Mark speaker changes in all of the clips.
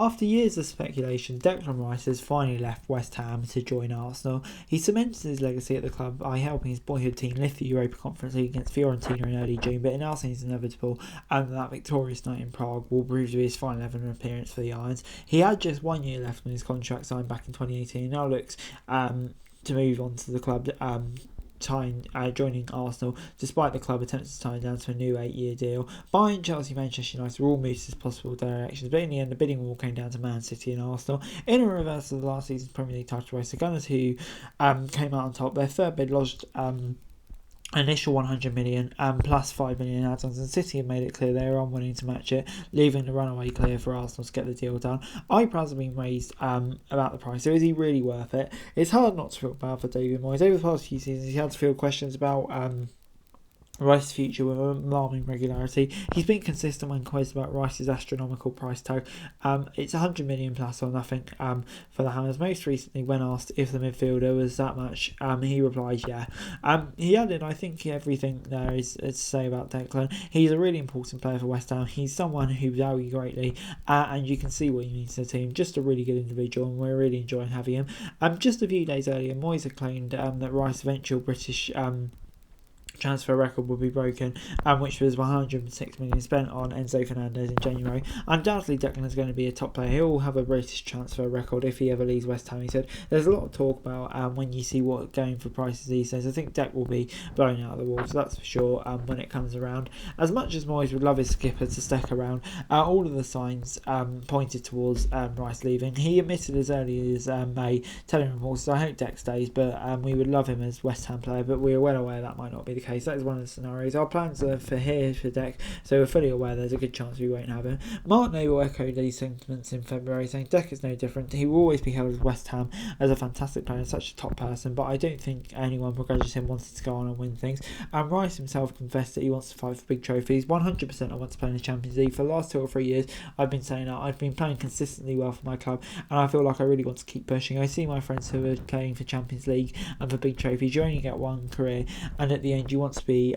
Speaker 1: After years of speculation, Declan Rice has finally left West Ham to join Arsenal. He cemented his legacy at the club by helping his boyhood team lift the Europa Conference League against Fiorentina in early June, but it now seems inevitable that victorious night in Prague will prove to be his final ever appearance for the Irons. He had just 1 year left on his contract signed back in 2018 and now looks to move on to the club. Joining Arsenal, despite the club attempting to tie him down to a new 8-year deal. Bayern, Chelsea, Manchester United were all moves as possible directions, but in the end the bidding war came down to Man City and Arsenal. In a reversal of last season's Premier League title race, the Gunners, who came out on top, their third bid lodged initial 100 million plus 5 million add-ons, and City have made it clear they are unwilling to match it, leaving the runaway clear for Arsenal to get the deal done. Eyebrows have been raised about the price, so is he really worth it? It's hard not to feel bad for David Moyes. Over the past few seasons he had to field questions about Rice's future with alarming regularity. He's been consistent when quizzed about Rice's astronomical price tag. It's 100 million plus or nothing for the Hammers. Most recently, when asked if the midfielder was that much, he replied, yeah. He added, I think everything there is to say about Declan. He's a really important player for West Ham. He's someone who value greatly, and you can see what he means to the team. Just a really good individual, and we're really enjoying having him. Just a few days earlier, Moyes had claimed that Rice's eventual British transfer record will be broken, which was 106 million spent on Enzo Fernandez in January. Undoubtedly Declan is going to be a top player. He'll have a British transfer record if he ever leaves West Ham, he said. There's a lot of talk about when you see what going for prices these days. I think Dec will be blown out of the water, that's for sure, when it comes around. As much as Moyes would love his skipper to stick around, all of the signs pointed towards Rice leaving. He admitted as early as May, telling reporters, I hope Dec stays, but we would love him as West Ham player, but we're well aware that might not be the case. That is one of the scenarios. Our plans are for Dec, so we're fully aware there's a good chance we won't have him. Mark Noble echoed these sentiments in February, saying Dec is no different. He will always be held as West Ham as a fantastic player and such a top person, but I don't think anyone begrudges him wanting to go on and win things. And Rice himself confessed that he wants to fight for big trophies. 100% I want to play in the Champions League. For the last 2 or 3 years I've been saying that I've been playing consistently well for my club, and I feel like I really want to keep pushing. I see my friends who are playing for Champions League and for big trophies. You only get one career, and at the end you want to be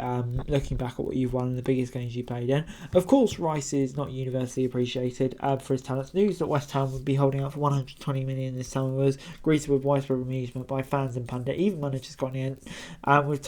Speaker 1: looking back at what you've won in the biggest games you played in. Of course, Rice is not universally appreciated for his talents. News that West Ham would be holding out for 120 million this summer was greeted with widespread amusement by fans and pundit. Even managers got in, with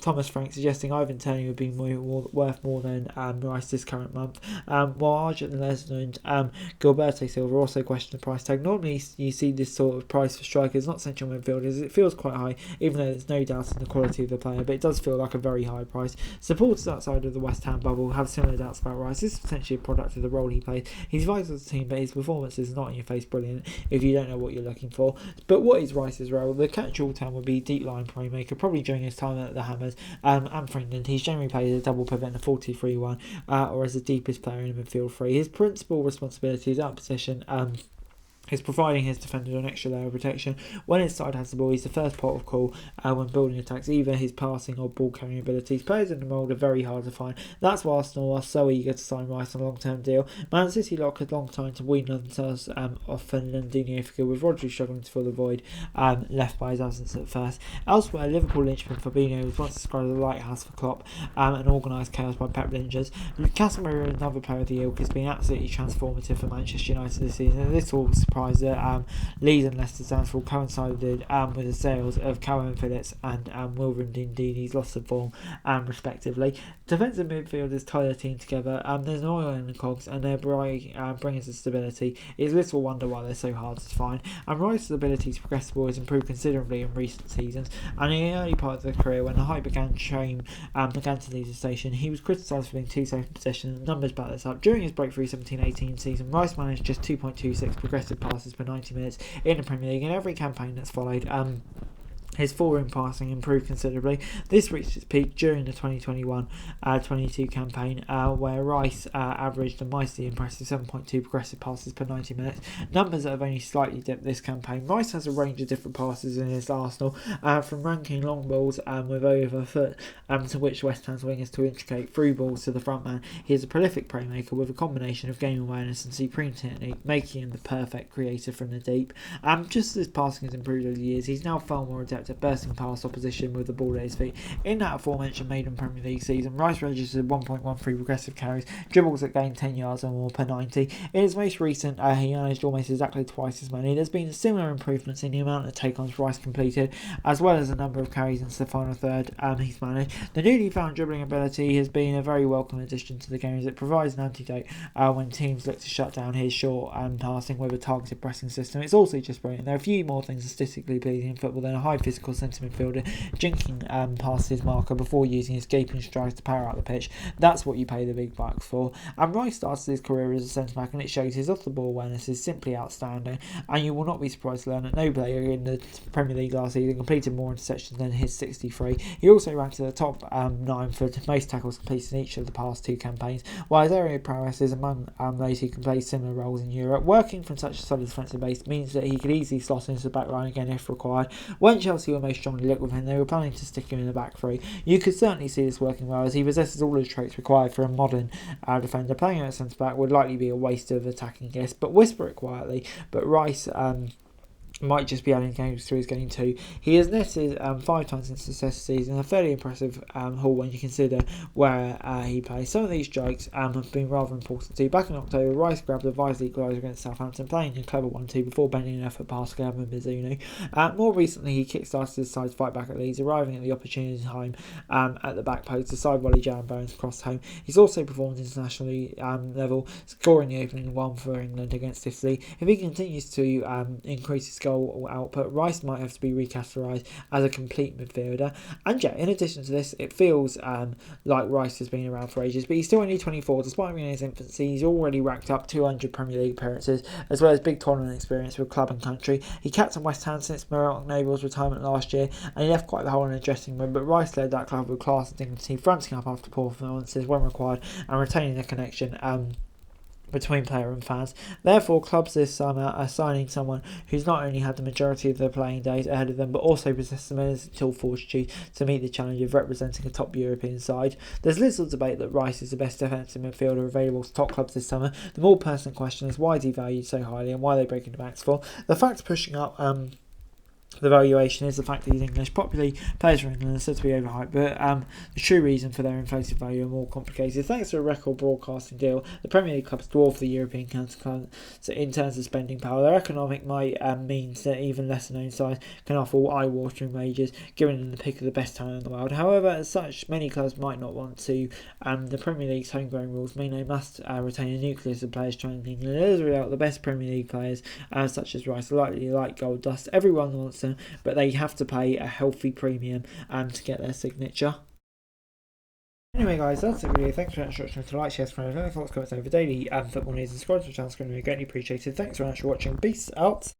Speaker 1: Thomas Frank suggesting Ivan Toney would be worth more than Rice this current month. While Argent and Lesnar and Gilberto Silva also questioned the price tag. Normally you see this sort of price for strikers, not central midfielders. It feels quite high, even though there's no doubt in the quality of the player, but it does feel like a very high price. Supporters outside of the West Ham bubble have similar doubts about Rice. This is potentially a product of the role he plays. He's vital to the team, but his performance is not in your face brilliant if you don't know what you're looking for. But what is Rice's role? The catch-all term would be deep line playmaker, probably during his time at the Hammers and for England. He's generally played as a double pivot in a 4-2-3-1 or as the deepest player in midfield 3. His principal responsibility is out position is providing his defenders an extra layer of protection. When his side has the ball, he's the first port of call when building attacks, either his passing or ball carrying abilities. Players in the mould are very hard to find. That's why Arsenal are so eager to sign Rice on a long-term deal. Man City lock had long time to wean themselves off Fernandinho figure, with Rodri struggling to fill the void left by his absence at first. Elsewhere, Liverpool linchpin Fabinho was once described as a lighthouse for Klopp and organised chaos by Pep Lingers. Casemiro, another player of the ilk, has been absolutely transformative for Manchester United this season, and this all that Leeds and Leicester's downfall coincided with the sales of Calvin Phillips and Wilfred Ndini's loss of form, respectively. Defensive midfielders tie their team together. There's an oil in the cogs, and they're bringing some stability. It's little wonder why they're so hard to find. And Rice's ability to progress the ball has improved considerably in recent seasons. And in the early part of his career, when the hype began to leave the station, he was criticised for being too safe in possession. Numbers back this up. During his breakthrough 17-18 season, Rice managed just 2.26 progressive passes per 90 minutes in the Premier League. In every campaign that's followed, his forward passing improved considerably. This reached its peak during the 2021-22 campaign, where Rice averaged a mightily impressive 7.2 progressive passes per 90 minutes. Numbers that have only slightly dipped this campaign. Rice has a range of different passes in his arsenal, from ranking long balls with over a foot to which West Ham's wingers to integrate through balls to the front man. He is a prolific playmaker with a combination of game awareness and supreme technique, making him the perfect creator from the deep. Just as his passing has improved over the years, he's now far more adept at bursting past opposition with the ball at his feet. In that aforementioned maiden Premier League season, Rice registered 1.13 progressive carries, dribbles that gained 10 yards or more per 90. In his most recent, he managed almost exactly twice as many. There's been similar improvements in the amount of take-ons Rice completed, as well as the number of carries into the final third he's managed. The newly found dribbling ability has been a very welcome addition to the game, as it provides an antidote when teams look to shut down his short passing with a targeted pressing system. It's also just brilliant. There are a few more things aesthetically pleasing in football than a high physical centre midfielder jinking past his marker before using his gaping strides to power out the pitch. That's what you pay the big bucks for. And Rice started his career as a centre back, and it shows his off-the-ball awareness is simply outstanding, and you will not be surprised to learn that no player in the Premier League last season completed more interceptions than his 63. He also ranked in the top 9 for most tackles completed in each of the past 2 campaigns, while his area of prowess is among those who can play similar roles in Europe. Working from such a solid defensive base means that he could easily slot into the back line again if required. When Chelsea were most strongly linked with him, they were planning to stick him in the back three. You could certainly see this working well, as he possesses all the traits required for a modern defender. Playing at centre back would likely be a waste of attacking guests, but whisper it quietly. But Rice might just be adding games to his game too. He has netted 5 times since the success season, a fairly impressive haul when you consider where he plays. Some of these strikes have been rather important too. Back in October, Rice grabbed a vital equaliser against Southampton, playing a clever 1-2 before bending an effort past Gavin Mizuno. More recently, he kick-started his side's fight back at Leeds, arriving at the opportune time at the back post to side volley Jaron Bowen's cross home. He's also performed internationally level, scoring the opening one for England against Italy. If he continues to increase his goal output, Rice might have to be recategorised as a complete midfielder. And yeah, in addition to this, it feels like Rice has been around for ages, but he's still only 24. Despite being in his infancy, he's already racked up 200 Premier League appearances, as well as big tournament experience with club and country. He captained West Ham since Marek Noble's retirement last year, and he left quite the hole in the dressing room, but Rice led that club with class and dignity, fronting up after poor performances when required and retaining the connection between player and fans. Therefore, clubs this summer are signing someone who's not only had the majority of their playing days ahead of them, but also possesses the mental fortitude to meet the challenge of representing a top European side. There's little debate that Rice is the best defensive midfielder available to top clubs this summer. The more pertinent question is why is he valued so highly and why are they breaking the backs for? The fact pushing up the valuation is the fact that he's English. Popularly, players from England are said to be overhyped, but the true reason for their inflated value are more complicated. Thanks to a record broadcasting deal, the Premier League clubs dwarf the European counterparts in terms of spending power. Their economic might means that even lesser known sides can offer eye-watering wages, giving them the pick of the best talent in the world. However, as such, many clubs might not want to. The Premier League's homegrown rules mean they must retain a nucleus of players trained in England. As a result, the best Premier League players, such as Rice, are likely like gold dust. Everyone wants them, but they have to pay a healthy premium to get their signature. Anyway guys, that's the video. Thanks very much for watching. To like, share, subscribe, thoughts, comments over daily football news and subscribe to the channel. It's going to be greatly appreciated. Thanks very much for watching. Peace out.